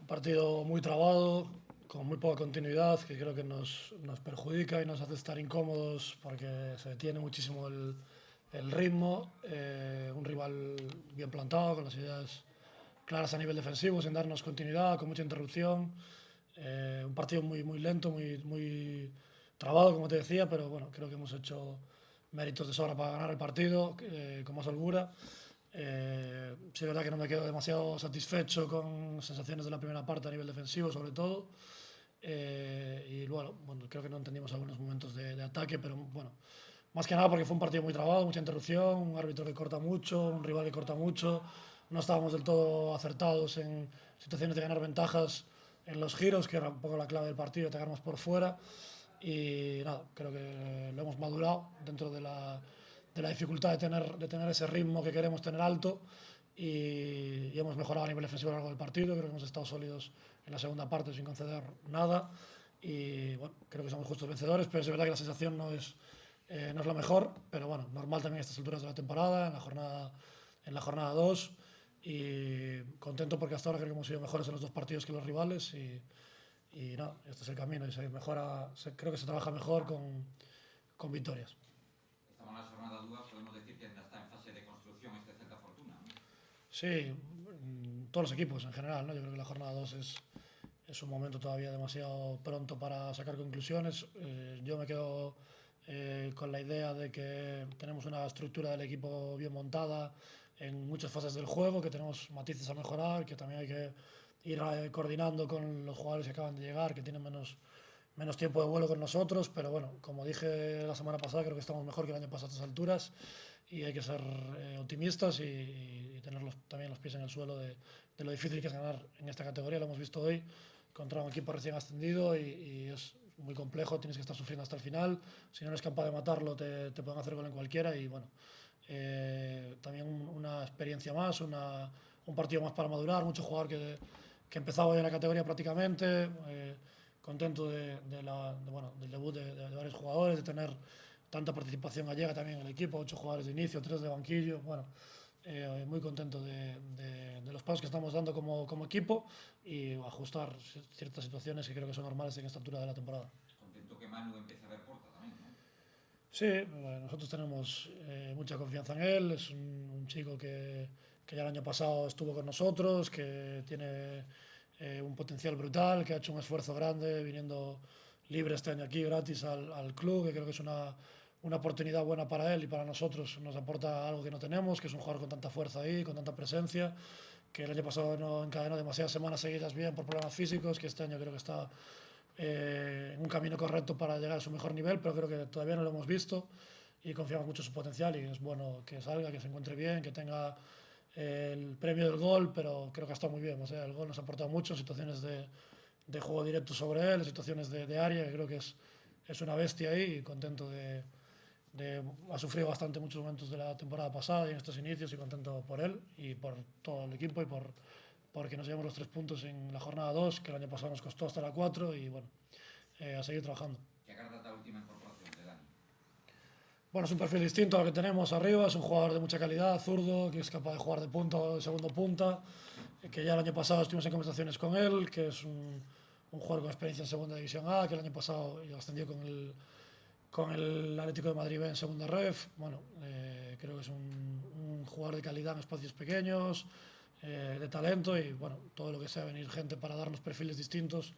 Un partido muy trabado, con muy poca continuidad, que creo que nos perjudica y nos hace estar incómodos porque se detiene muchísimo el ritmo. Un rival bien plantado, con las ideas claras a nivel defensivo, sin darnos continuidad, con mucha interrupción. Un partido muy lento, muy trabado, como te decía, pero bueno, creo que hemos hecho méritos de sobra para ganar el partido, con más holgura. Sí, es verdad que no me quedo demasiado satisfecho con sensaciones de la primera parte a nivel defensivo, sobre todo. Y bueno, creo que no entendimos algunos momentos de ataque, pero bueno, más que nada porque fue un partido muy trabado, mucha interrupción, un árbitro que corta mucho, un rival que corta mucho. No estábamos del todo acertados en situaciones de ganar ventajas en los giros, que era un poco la clave del partido, atacar más por fuera. Y nada, creo que lo hemos madurado dentro de la dificultad de tener ese ritmo que queremos tener alto y hemos mejorado a nivel defensivo a lo largo del partido. Creo que hemos estado sólidos en la segunda parte sin conceder nada y bueno, creo que somos justos vencedores, pero es verdad que la sensación no es la mejor, pero bueno, normal también a estas alturas de la temporada, en la jornada 2 y contento porque hasta ahora creo que hemos sido mejores en los dos partidos que los rivales y nada, este es el camino y se mejora, creo que se trabaja mejor con victorias. Estamos na jornada 2, podemos decir que ainda está en fase de construcción este Celta Fortuna, ¿no? Sí, todos los equipos en general, ¿no? Yo creo que la jornada 2 es un momento todavía demasiado pronto para sacar conclusiones. Yo me quedo con la idea de que tenemos una estructura del equipo bien montada en muchas fases del juego, que tenemos matices a mejorar, que también hay que ir coordinando con los jugadores que acaban de llegar, que tienen menos tiempo de vuelo con nosotros, pero bueno, como dije la semana pasada, creo que estamos mejor que el año pasado a estas alturas y hay que ser optimistas y tener también los pies en el suelo de lo difícil que es ganar en esta categoría. Lo hemos visto hoy contra un equipo recién ascendido y es muy complejo, tienes que estar sufriendo hasta el final. Si no eres capaz de matarlo, te pueden hacer gol en cualquiera y bueno, también una experiencia más, un partido más para madurar, mucho jugador que empezaba hoy en la categoría prácticamente. Contento bueno, del debut de varios jugadores, de tener tanta participación gallega también en el equipo, 8 jugadores de inicio, 3 de banquillo. Bueno, muy contento de los pasos que estamos dando como equipo y ajustar ciertas situaciones que creo que son normales en esta altura de la temporada. Contento que Manu empiece a ver porta tamén, ¿no? Sí, bueno, nosotros tenemos mucha confianza en él, es un chico que ya el año pasado estuvo con nosotros, que tiene un potencial brutal, que ha hecho un esfuerzo grande viniendo libre este año aquí gratis al club, que creo que es una oportunidad buena para él y para nosotros, nos aporta algo que no tenemos, que es un jugador con tanta fuerza ahí, con tanta presencia, que el año pasado no encadenó demasiadas semanas seguidas bien por problemas físicos, que este año creo que está en un camino correcto para llegar a su mejor nivel, pero creo que todavía no lo hemos visto y confiamos mucho en su potencial y es bueno que salga, que se encuentre bien, que tenga el premio del gol, pero creo que ha estado muy bien. O sea, el gol nos ha aportado mucho en situaciones de juego directo sobre él, en situaciones de área, que creo que es una bestia ahí y contento ha sufrido bastante muchos momentos de la temporada pasada y en estos inicios y contento por él y por todo el equipo y porque nos llevamos los 3 puntos en la jornada 2, que el año pasado nos costó hasta la 4 y bueno, a seguir trabajando. Que agarda a última incorporación de Dani. Bueno, es un perfil distinto al que tenemos arriba, es un jugador de mucha calidad, zurdo, que es capaz de jugar de punta o de segundo punta, que ya el año pasado estuvimos en conversaciones con él, que es un jugador con experiencia en segunda división A, que el año pasado ascendió con el Atlético de Madrid B en segunda ref. Bueno, creo que es un jugador de calidad en espacios pequeños, de talento y bueno, todo lo que sea venir gente para darnos perfiles distintos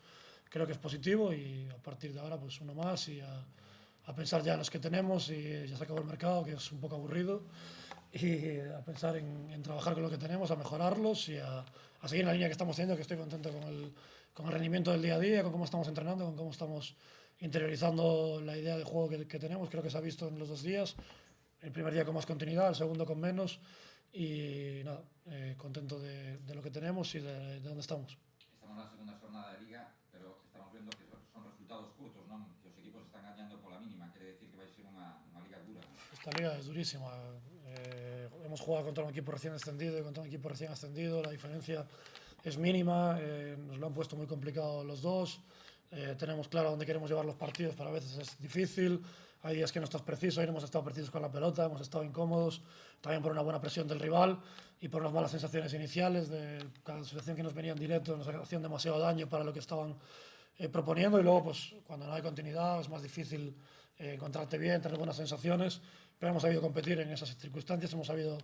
creo que es positivo y a partir de ahora pues uno más y a pensar ya en los que tenemos y ya se acabó el mercado que es un poco aburrido y a pensar en trabajar con lo que tenemos, a mejorarlos y a seguir en la línea que estamos teniendo, que estoy contento con el rendimiento del día a día, con cómo estamos entrenando, con cómo estamos interiorizando la idea de juego que tenemos, creo que se ha visto en los 2 días, el primer día con más continuidad, el segundo con menos y nada, contento de lo que tenemos y de dónde estamos. Estamos na segunda jornada de Liga, pero estamos vendo que son resultados curtos, non? Que os equipos están gañando pola mínima, quere decir que vai ser unha liga dura, non? Esta liga es durísima. Hemos jugado contra un equipo recién ascendido y contra un equipo recién ascendido. La diferencia es mínima. Nos lo han puesto muy complicado los dos. tenemos claro dónde queremos llevar los partidos, pero a veces es difícil. Hay días que no estás preciso, ahí no hemos estado precisos con la pelota, hemos estado incómodos, también por una buena presión del rival y por unas malas sensaciones iniciales de cada situación que nos venía en directo, nos hacían demasiado daño para lo que estaban proponiendo, y luego pues cuando no hay continuidad es más difícil encontrarte bien, tener buenas sensaciones, pero hemos sabido competir en esas circunstancias, hemos sabido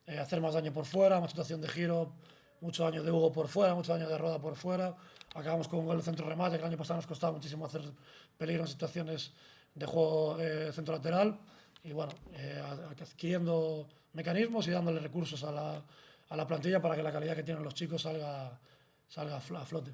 hacer más daño por fuera, más situación de giro, mucho daño de Hugo por fuera, mucho daño de Roda por fuera. Acabamos con un gol de centro remate, que el año pasado nos costaba muchísimo hacer peligro en situaciones de juego centro lateral. Y bueno, adquiriendo mecanismos y dándole recursos a la plantilla para que la calidad que tienen los chicos salga a flote.